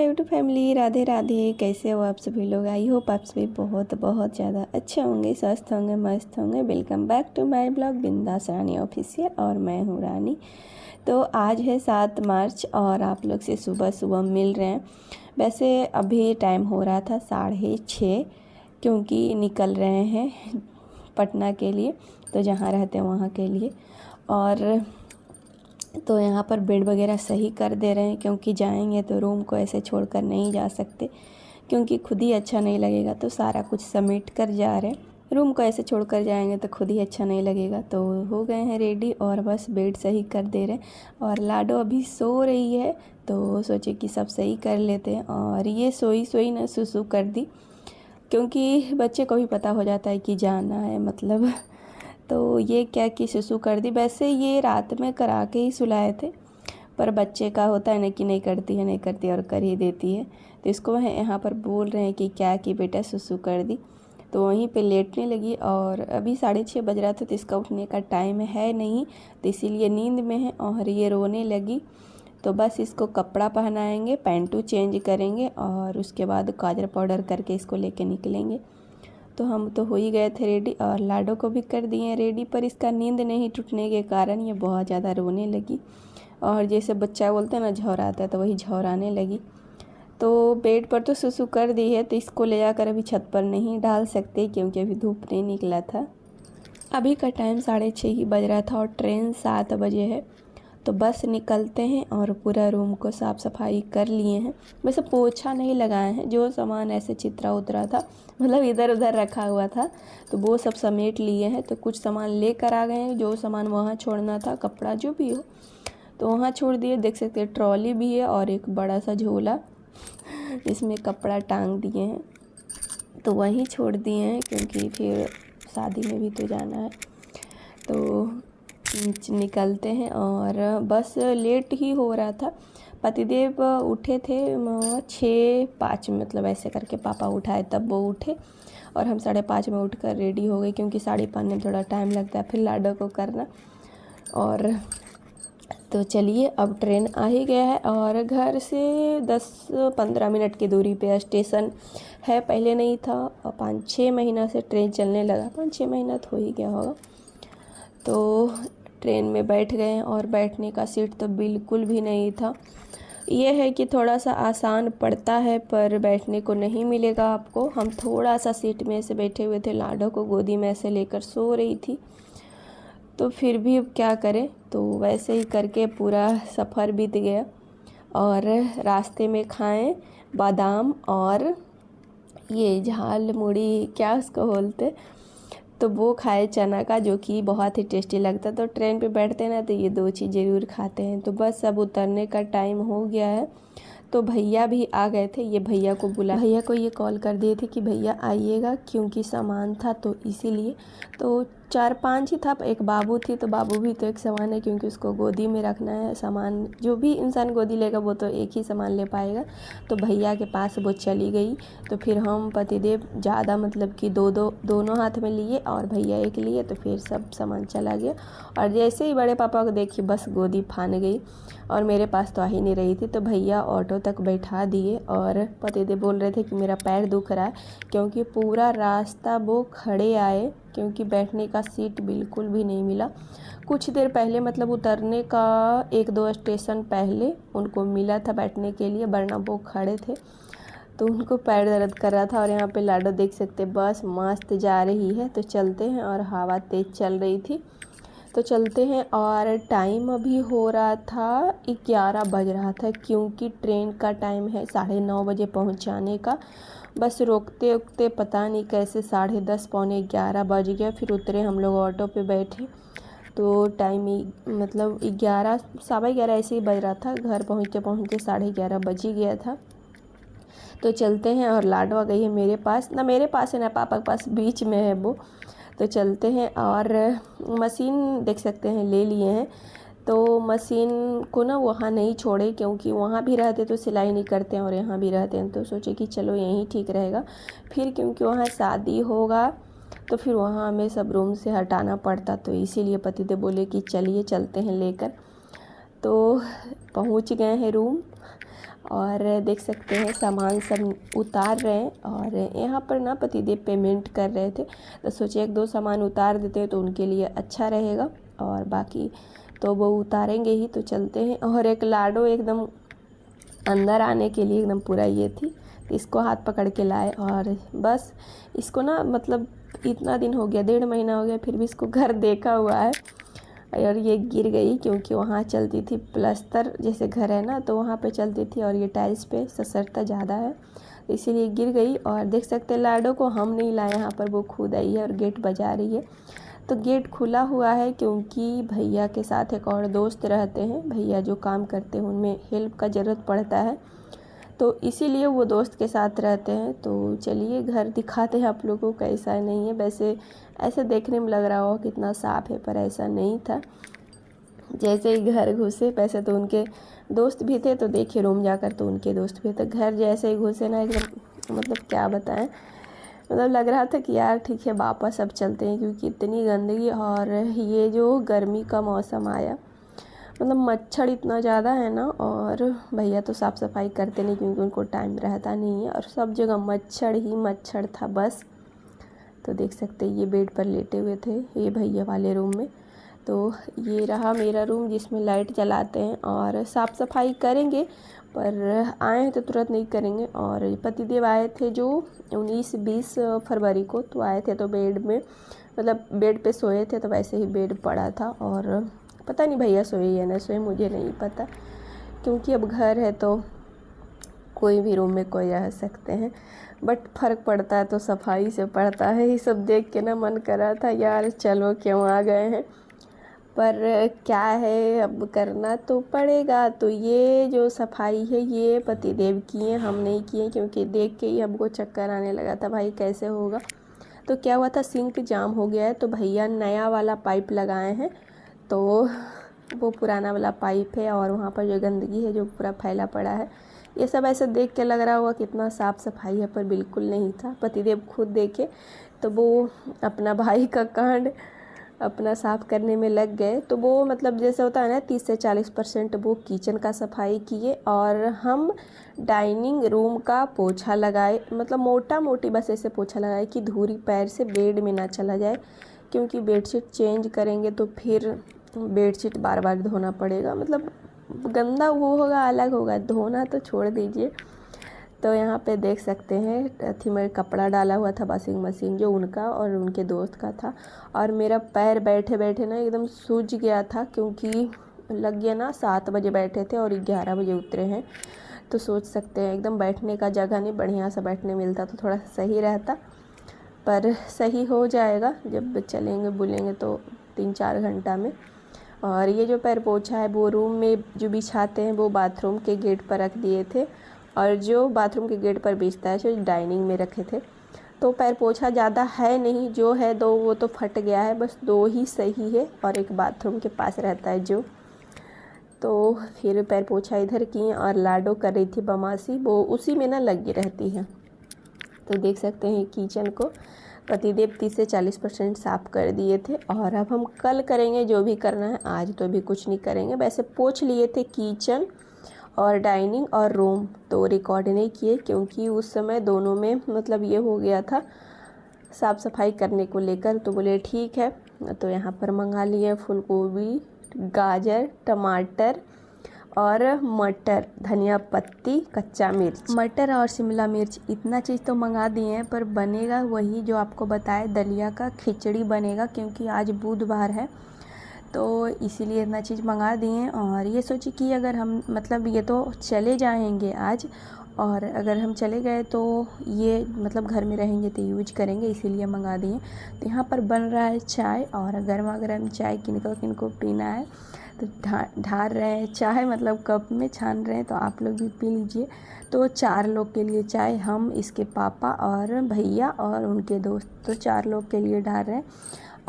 YouTube family, Radhe Radhe. कैसे हो आप सभी लोग? आई होप आप सभी बहुत बहुत ज़्यादा अच्छे होंगे, स्वस्थ होंगे, मस्त होंगे। Welcome back to my blog Bindass Rani official, और मैं हूँ रानी। तो आज है 7 मार्च और आप लोग से सुबह सुबह मिल रहे हैं। वैसे अभी टाइम हो रहा था 6:30, क्योंकि निकल रहे हैं पटना के लिए, तो जहाँ रहते हैं वहाँ के लिए। और तो यहाँ पर बेड वगैरह सही कर दे रहे हैं, क्योंकि जाएंगे तो रूम को ऐसे छोड़कर नहीं जा सकते, क्योंकि खुद ही अच्छा नहीं लगेगा। तो सारा कुछ समेट कर जा रहे हैं। रूम को ऐसे छोड़कर जाएंगे तो खुद ही अच्छा नहीं लगेगा। तो हो गए हैं रेडी और बस बेड सही कर दे रहे हैं। और लाडो अभी सो रही है, तो सोचे कि सब सही कर लेते हैं। और ये सोई ना सुसु कर दी, क्योंकि बच्चे को भी पता हो जाता है कि जाना है मतलब। तो ये क्या कि सुसु कर दी। वैसे ये रात में करा के ही सुलाए थे, पर बच्चे का होता है ना कि नहीं करती और कर ही देती है। तो इसको वह यहाँ पर बोल रहे हैं कि क्या कि बेटा सुसु कर दी। तो वहीं पे लेटने लगी। और अभी 6:30 बज रहा था, तो इसका उठने का टाइम है नहीं, तो इसीलिए नींद में है और ये रोने लगी। तो बस इसको कपड़ा पहनाएंगे, पैंटू चेंज करेंगे और उसके बाद काजल पाउडर करके इसको लेके निकलेंगे। तो हम तो हो ही गए थे रेडी और लाडो को भी कर दिए रेडी, पर इसका नींद नहीं टूटने के कारण ये बहुत ज़्यादा रोने लगी। और जैसे बच्चा बोलते हैं ना झौराता है, तो वही झौराने लगी। तो बेड पर तो सुसु कर दी है, तो इसको ले जाकर अभी छत पर नहीं डाल सकते, क्योंकि अभी धूप नहीं निकला था। अभी का टाइम 6:30 ही बज रहा था और ट्रेन 7 बजे है। तो बस निकलते हैं और पूरा रूम को साफ़ सफाई कर लिए हैं। वैसे पोछा नहीं लगाए हैं, जो सामान ऐसे चित्रा उतरा था, मतलब इधर उधर रखा हुआ था, तो वो सब समेट लिए हैं। तो कुछ सामान लेकर आ गए हैं, जो सामान वहाँ छोड़ना था, कपड़ा जो भी हो तो वहाँ छोड़ दिए। देख सकते हैं ट्रॉली भी है और एक बड़ा सा झोला जिसमें कपड़ा टांग दिए हैं, तो वहीं छोड़ दिए हैं, क्योंकि फिर शादी में भी तो जाना है। तो निकलते हैं और बस लेट ही हो रहा था। पतिदेव उठे थे 6:05, मतलब ऐसे करके पापा उठाए तब वो उठे, और हम 5:30 में उठकर रेडी हो गए, क्योंकि 5:30 में थोड़ा टाइम लगता है फिर लाडो को करना। और तो चलिए, अब ट्रेन आ ही गया है और घर से 10-15 मिनट की दूरी पे स्टेशन है। पहले नहीं था, 5-6 महीना से ट्रेन चलने लगा, 5-6 महीना तो हो ही गया होगा। तो ट्रेन में बैठ गए हैं और बैठने का सीट तो बिल्कुल भी नहीं था। ये है कि थोड़ा सा आसान पड़ता है, पर बैठने को नहीं मिलेगा आपको। हम थोड़ा सा सीट में से बैठे हुए थे, लाडो को गोदी में ऐसे लेकर सो रही थी, तो फिर भी अब क्या करें। तो वैसे ही करके पूरा सफ़र बीत गया। और रास्ते में खाएं बादाम और ये झाल मुड़ी, क्या उसको बोलते, तो वो खाए चना का, जो कि बहुत ही टेस्टी लगता। तो ट्रेन पे बैठते हैं ना, तो ये 2 चीज़ ज़रूर खाते हैं। तो बस अब उतरने का टाइम हो गया है। तो भैया भी आ गए थे, ये भैया को ये कॉल कर दिए थे कि भैया आइएगा, क्योंकि सामान था तो इसीलिए। तो 4-5 ही था, एक बाबू थी, तो बाबू भी तो एक सामान है, क्योंकि उसको गोदी में रखना है सामान। जो भी इंसान गोदी लेगा वो तो एक ही सामान ले पाएगा। तो भैया के पास वो चली गई। तो फिर हम पतिदेव ज़्यादा मतलब कि दोनों हाथ में लिए और भैया एक लिए, तो फिर सब सामान चला गया। और जैसे ही बड़े पापा को देखी, बस गोदी फान गई और मेरे पास तो आ ही नहीं रही थी। तो भैया ऑटो तक बैठा दिए और पतिदेव बोल रहे थे कि मेरा पैर दुख रहा है, क्योंकि पूरा रास्ता वो खड़े आए, क्योंकि बैठने का सीट बिल्कुल भी नहीं मिला। कुछ देर पहले, मतलब उतरने का 1-2 स्टेशन पहले उनको मिला था बैठने के लिए, वरना वो खड़े थे। तो उनको पैर दर्द कर रहा था। और यहाँ पे लाडो देख सकते, बस मस्त जा रही है। तो चलते हैं, और हवा तेज़ चल रही थी, तो चलते हैं। और टाइम अभी हो रहा था 11 बज रहा था, क्योंकि ट्रेन का टाइम है 9:30 बजे पहुंचाने का। बस रोकते रोकते पता नहीं कैसे 10:30 पौने 11 बज गया। फिर उतरे हम लोग, ऑटो पे बैठे, तो टाइम मतलब 11 11:15 ऐसे ही बज रहा था। घर पहुँचते पहुँचते 11:30 बज ही गया था। तो चलते हैं। और लाडो आ गई है मेरे पास, ना मेरे पास है ना पापा के पास, बीच में है वो। तो चलते हैं। और मशीन देख सकते हैं ले लिए हैं। तो मशीन को ना वहाँ नहीं छोड़े, क्योंकि वहाँ भी रहते तो सिलाई नहीं करते हैं और यहाँ भी रहते हैं, तो सोचे कि चलो यहीं ठीक रहेगा। फिर क्योंकि वहाँ शादी होगा, तो फिर वहाँ हमें सब रूम से हटाना पड़ता, तो इसीलिए पतिदेव बोले कि चलिए चलते हैं लेकर। तो पहुँच गए हैं रूम। और देख सकते हैं सामान सब उतार रहे हैं। और यहाँ पर ना पतिदेव पेमेंट कर रहे थे, तो सोचे 1-2 सामान उतार देते तो उनके लिए अच्छा रहेगा, और बाकी तो वो उतारेंगे ही। तो चलते हैं। और एक लाडो एकदम अंदर आने के लिए एकदम पूरा ये थी, इसको हाथ पकड़ के लाए। और बस इसको ना मतलब इतना दिन हो गया, 1.5 महीना हो गया, फिर भी इसको घर देखा हुआ है। और ये गिर गई क्योंकि वहाँ चलती थी प्लास्टर जैसे घर है ना, तो वहाँ पे चलती थी, और ये टाइल्स पे ससरता ज़्यादा है, इसीलिए गिर गई। और देख सकते हैं लाडो को हम नहीं लाए यहाँ पर, वो खुद आई है और गेट बजा रही है। तो गेट खुला हुआ है क्योंकि भैया के साथ एक और दोस्त रहते हैं, भैया जो काम करते हैं उनमें हेल्प का ज़रूरत पड़ता है, तो इसीलिए वो दोस्त के साथ रहते हैं। तो चलिए घर दिखाते हैं आप लोगों को कैसा नहीं है। वैसे ऐसे देखने में लग रहा हो कितना साफ़ है, पर ऐसा नहीं था। जैसे ही घर घुसे, वैसे तो उनके दोस्त भी थे, तो देखिए रूम जाकर तो उनके दोस्त भी थे। घर जैसे ही घुसे ना एकदम मतलब क्या बताएं, मतलब लग रहा था कि यार ठीक है वापस अब चलते हैं, क्योंकि इतनी गंदगी। और ये जो गर्मी का मौसम आया, मतलब मच्छर इतना ज़्यादा है ना, और भैया तो साफ़ सफाई करते नहीं क्योंकि उनको टाइम रहता नहीं है, और सब जगह मच्छर ही मच्छर था बस। तो देख सकते हैं ये बेड पर लेटे हुए थे ये भैया वाले रूम में। तो ये रहा मेरा रूम जिसमें लाइट जलाते हैं, और साफ़ सफाई करेंगे, पर आए हैं तो तुरंत नहीं करेंगे। और पतिदेव आए थे जो 19-20 फरवरी को, तो आए थे तो बेड में मतलब बेड पे सोए थे, तो वैसे ही बेड पड़ा था। और पता नहीं भैया सोए या ना सोए, मुझे नहीं पता, क्योंकि अब घर है तो कोई भी रूम में कोई रह सकते हैं, बट फ़र्क पड़ता है तो सफाई से पड़ता है। ये सब देख के ना मन कर रहा था यार चलो क्यों आ गए हैं, पर क्या है अब करना तो पड़ेगा। तो ये जो सफाई है ये पतिदेव की है, हम नहीं किए, क्योंकि देख के ही हमको चक्कर आने लगा था भाई कैसे होगा। तो क्या हुआ था, सिंक जाम हो गया है, तो भैया नया वाला पाइप लगाए हैं, तो वो पुराना वाला पाइप है, और वहाँ पर जो गंदगी है जो पूरा फैला पड़ा है, ये सब ऐसे देख के लग रहा होगा कितना साफ़ सफाई है, पर बिल्कुल नहीं था। पतिदेव खुद देखे तो वो अपना भाई का कांड अपना साफ़ करने में लग गए। तो वो मतलब जैसे होता है ना 30 से 40% वो किचन का सफाई किए, और हम डाइनिंग रूम का पोछा लगाए, मतलब मोटा मोटी बस ऐसे पोछा लगाए कि धूरी पैर से बेड में ना चला जाए, क्योंकि बेडशीट चेंज करेंगे तो फिर बेडशीट बार बार धोना पड़ेगा, मतलब गंदा वो होगा अलग होगा, धोना तो छोड़ दीजिए। तो यहाँ पे देख सकते हैं अथी में कपड़ा डाला हुआ था वॉशिंग मशीन, जो उनका और उनके दोस्त का था। और मेरा पैर बैठे बैठे ना एकदम सूज गया था, क्योंकि लग गया ना 7 बजे बैठे थे और 11 बजे उतरे हैं, तो सोच सकते हैं एकदम बैठने का जगह नहीं, बढ़िया सा बैठने मिलता तो थोड़ा सही रहता, पर सही हो जाएगा जब चलेंगे बुलेंगे तो 3-4 घंटा में। और ये जो पैर पोछा है वो रूम में जो बिछाते हैं वो बाथरूम के गेट पर रख दिए थे, और जो बाथरूम के गेट पर बिछता है जो डाइनिंग में रखे थे। तो पैर पोछा ज़्यादा है नहीं, जो है 2 वो तो फट गया है, बस 2 ही सही है, और एक बाथरूम के पास रहता है जो। तो फिर पैर पोछा इधर की, और लाडो कर रही थी बमासी, वो उसी में ना लगी रहती है। तो देख सकते हैं किचन को पतिदेव 30 से 40% साफ़ कर दिए थे, और अब हम कल करेंगे जो भी करना है, आज तो अभी कुछ नहीं करेंगे। वैसे पोंछ लिए थे किचन और डाइनिंग और रूम, तो रिकॉर्ड नहीं किए क्योंकि उस समय दोनों में मतलब ये हो गया था साफ़ सफाई करने को लेकर। तो बोले ठीक है, तो यहाँ पर मंगा लिए फूल गोभी, गाजर, टमाटर और मटर, धनिया पत्ती, कच्चा मिर्च, मटर और शिमला मिर्च, इतना चीज़ तो मंगा दिए हैं, पर बनेगा वही जो आपको बताए दलिया का खिचड़ी बनेगा, क्योंकि आज बुधवार है तो इसीलिए इतना चीज़ मंगा दिए हैं। और ये सोची कि अगर हम मतलब ये तो चले जाएंगे आज, और अगर हम चले गए तो ये मतलब घर में रहेंगे तो यूज करेंगे, इसीलिए मंगा दिए। तो यहाँ पर बन रहा है चाय, और गर्मा गर्म चाय किनको पीना है तो ढार रहे हैं चाय, मतलब कप में छान रहे हैं, तो आप लोग भी पी लीजिए। तो 4 लोग के लिए चाय, हम, इसके पापा और भैया और उनके दोस्त, तो 4 लोग के लिए डाल रहे हैं।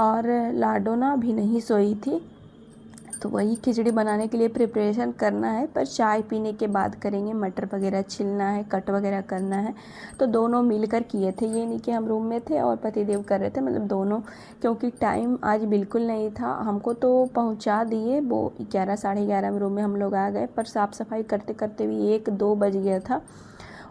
और लाडो ना भी नहीं सोई थी, तो वही खिचड़ी बनाने के लिए प्रिपरेशन करना है, पर चाय पीने के बाद करेंगे। मटर वगैरह छिलना है, कट वगैरह करना है, तो दोनों मिलकर किए थे। ये नहीं कि हम रूम में थे और पतिदेव कर रहे थे, मतलब दोनों, क्योंकि टाइम आज बिल्कुल नहीं था। हमको तो पहुंचा दिए वो 11 साढ़े 11 में रूम में हम लोग आ गए, पर साफ़ सफाई करते करते भी 1-2 बज गया था।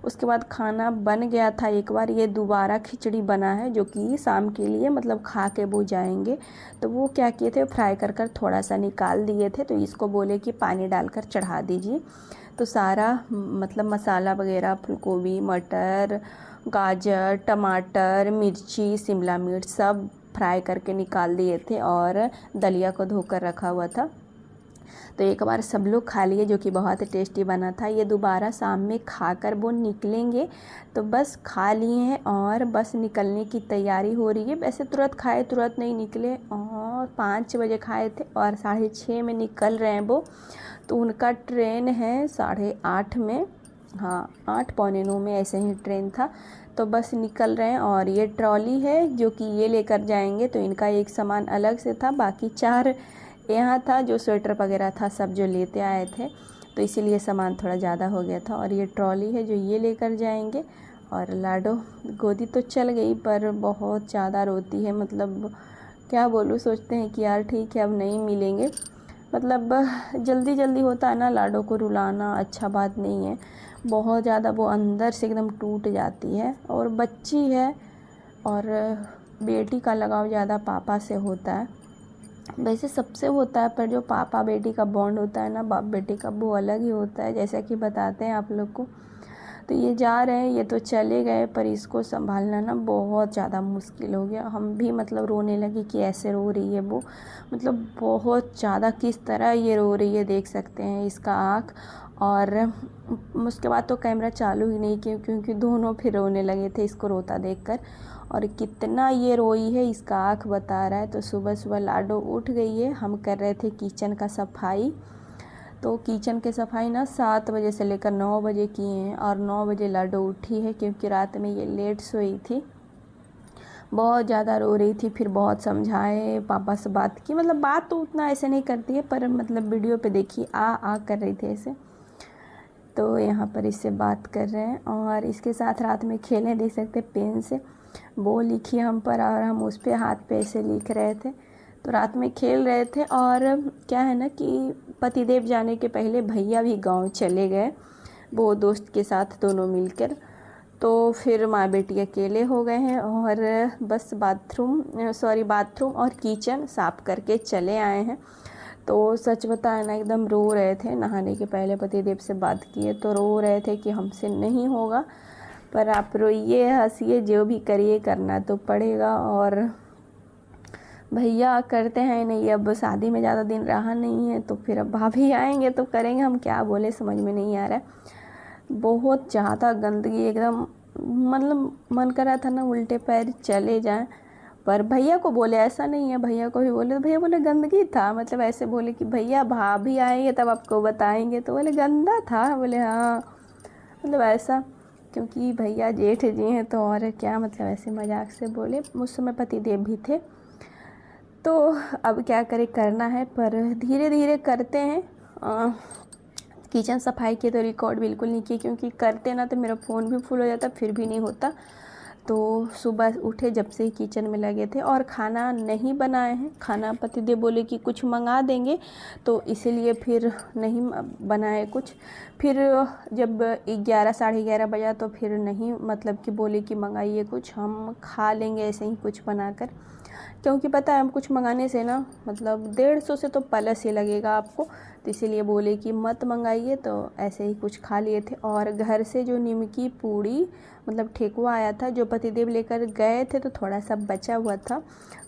उसके बाद खाना बन गया था एक बार। ये दोबारा खिचड़ी बना है जो कि शाम के लिए मतलब खा के वो जाएंगे। तो वो क्या किए थे, फ्राई कर कर थोड़ा सा निकाल दिए थे, तो इसको बोले कि पानी डालकर चढ़ा दीजिए। तो सारा मतलब मसाला वगैरह, फूलगोभी, मटर, गाजर, टमाटर, मिर्ची, शिमला मिर्च सब फ्राई करके निकाल दिए थे और दलिया को धोकर रखा हुआ था। तो एक बार सब लोग खा लिए, जो कि बहुत टेस्टी बना था। ये दोबारा शाम में खाकर वो निकलेंगे, तो बस खा लिए हैं और बस निकलने की तैयारी हो रही है। वैसे तुरंत खाए तुरंत नहीं निकले, और 5 बजे खाए थे और 6:30 में निकल रहे हैं वो। तो उनका ट्रेन है 8:30 में, हाँ 8 पौने 9 में ऐसे ही ट्रेन था। तो बस निकल रहे हैं। और ये ट्रॉली है जो कि ये लेकर जाएंगे, तो इनका एक सामान अलग से था, बाकी 4 यहाँ था। जो स्वेटर वगैरह था सब जो लेते आए थे, तो इसीलिए सामान थोड़ा ज़्यादा हो गया था। और ये ट्रॉली है जो ये लेकर जाएंगे। और लाडो गोदी तो चल गई, पर बहुत ज़्यादा रोती है, मतलब क्या बोलूँ। सोचते हैं कि यार ठीक है अब नहीं मिलेंगे, मतलब जल्दी जल्दी होता है ना, लाडो को रुलाना अच्छा बात नहीं है। बहुत ज़्यादा वो अंदर से एकदम टूट जाती है। और बच्ची है, और बेटी का लगाव ज़्यादा पापा से होता है, वैसे सबसे होता है, पर जो पापा बेटी का बॉन्ड होता है ना, बाप बेटी का, वो अलग ही होता है, जैसा कि बताते हैं आप लोग को। तो ये जा रहे हैं, ये तो चले गए, पर इसको संभालना ना बहुत ज़्यादा मुश्किल हो गया। हम भी मतलब रोने लगे कि ऐसे रो रही है वो, मतलब बहुत ज़्यादा किस तरह ये रो रही है, देख सकते हैं इसका आँख। और उसके बाद तो कैमरा चालू ही नहीं किया, क्योंकि दोनों फिर रोने लगे थे इसको रोता देखकर। और कितना ये रोई है इसका आँख बता रहा है। तो सुबह सुबह लाडो उठ गई है। हम कर रहे थे किचन का सफाई। तो किचन के सफाई ना 7 बजे से लेकर 9 बजे किए हैं, और 9 बजे लाडो उठी है, क्योंकि रात में ये लेट सोई थी, बहुत ज़्यादा रो रही थी। फिर बहुत समझाए, पापा से बात की, मतलब बात तो उतना ऐसे नहीं करती है, पर मतलब वीडियो पे देखी आ कर रही थी ऐसे। तो यहाँ पर इससे बात कर रहे हैं, और इसके साथ रात में खेलें, देख सकते पेन से वो लिखी हम पर, और हम उस पर हाथ पे से लिख रहे थे। तो रात में खेल रहे थे। और क्या है ना कि पतिदेव जाने के पहले भैया भी गांव चले गए, वो दोस्त के साथ दोनों मिलकर। तो फिर माँ बेटी अकेले हो गए हैं, और बस बाथरूम और किचन साफ़ करके चले आए हैं। तो सच बताया ना, एकदम रो रहे थे। नहाने के पहले पतिदेव से बात किए तो रो रहे थे कि हमसे नहीं होगा, पर आप रोइए हंसिए जो भी करिए, करना तो पड़ेगा। और भैया करते हैं नहीं, अब शादी में ज़्यादा दिन रहा नहीं है, तो फिर अब भाभी आएंगे तो करेंगे, हम क्या बोले समझ में नहीं आ रहा है। बहुत ज़्यादा गंदगी एकदम, मतलब मन कर रहा था ना उल्टे पैर चले जाएं, पर भैया को बोले ऐसा नहीं है। भैया को भी बोले तो भैया बोले गंदगी था, मतलब ऐसे बोले कि भैया भाभी आएंगे तब आपको बताएंगे, तो बोले गंदा था, बोले हाँ, मतलब ऐसा, क्योंकि भैया जेठ जी हैं तो और क्या, मतलब ऐसे मजाक से बोले। उस समय पतिदेव भी थे। तो अब क्या करें, करना है, पर धीरे धीरे करते हैं। किचन सफाई के तो रिकॉर्ड बिल्कुल नहीं किए, क्योंकि करते ना तो मेरा फ़ोन भी फुल हो जाता, फिर भी नहीं होता। तो सुबह उठे जब से ही किचन में लगे थे, और खाना नहीं बनाए हैं। खाना पतिदेव बोले कि कुछ मंगा देंगे, तो इसीलिए फिर नहीं बनाए कुछ। फिर जब 11 साढ़े 11 बजा, तो फिर नहीं, मतलब कि बोले कि मंगाइए कुछ, हम खा लेंगे ऐसे ही कुछ बनाकर, क्योंकि पता है हम कुछ मंगाने से ना, मतलब 150 से तो प्लस ही लगेगा आपको। तो इसीलिए बोले कि मत मंगाइए, तो ऐसे ही कुछ खा लिए थे। और घर से जो निमकी पूड़ी, मतलब ठेकुआ आया था, जो पतिदेव लेकर गए थे, तो थोड़ा सा बचा हुआ था,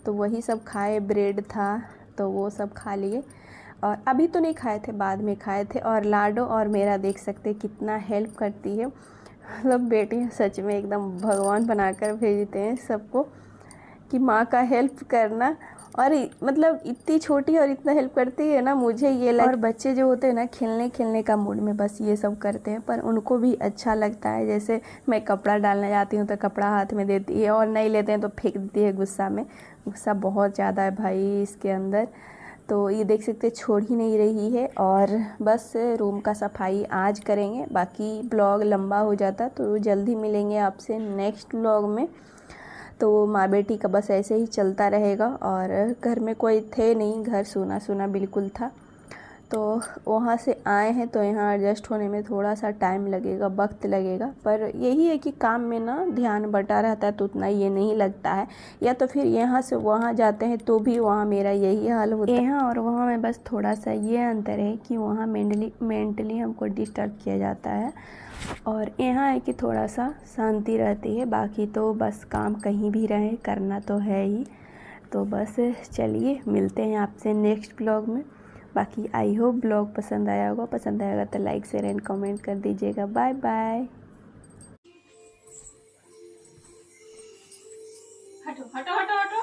तो वही सब खाए। ब्रेड था तो वो सब खा लिए, और अभी तो नहीं खाए थे, बाद में खाए थे। और लाडो और मेरा देख सकते कितना हेल्प करती है, मतलब बेटी सच में एकदम भगवान बनाकर भेजते हैं सबको, कि माँ का हेल्प करना। और मतलब इतनी छोटी और इतना हेल्प करती है ना, मुझे ये और बच्चे जो होते हैं ना, खेलने का मूड में बस ये सब करते हैं, पर उनको भी अच्छा लगता है। जैसे मैं कपड़ा डालने जाती हूँ तो कपड़ा हाथ में देती है, और नहीं लेते हैं तो फेंक देती है गुस्सा में। गुस्सा बहुत ज़्यादा है भाई इसके अंदर। तो ये देख सकते छोड़ ही नहीं रही है। और बस रूम का सफाई आज करेंगे, बाकी ब्लॉग लंबा हो जाता, तो जल्दी मिलेंगे आपसे नेक्स्ट ब्लॉग में। तो माँ बेटी का बस ऐसे ही चलता रहेगा। और घर में कोई थे नहीं, घर सूना सूना बिल्कुल था। तो वहाँ से आए हैं तो यहाँ एडजस्ट होने में थोड़ा सा टाइम लगेगा, वक्त लगेगा। पर यही है कि काम में ना ध्यान बटा रहता है तो उतना ये नहीं लगता है। या तो फिर यहाँ से वहाँ जाते हैं तो भी वहाँ मेरा यही हाल होता है। यहाँ और वहाँ में बस थोड़ा सा ये अंतर है कि वहाँ मेंटली हमको डिस्टर्ब किया जाता है, और यहाँ है कि थोड़ा सा शांति रहती है। बाकी तो बस काम कहीं भी रहे करना तो है ही। तो बस चलिए मिलते हैं आपसे नेक्स्ट ब्लॉग में। बाकी आई होप ब्लॉग पसंद आया होगा, पसंद आएगा तो लाइक शेयर एंड कमेंट कर दीजिएगा। Bye bye. हटो हटो हटो हटो।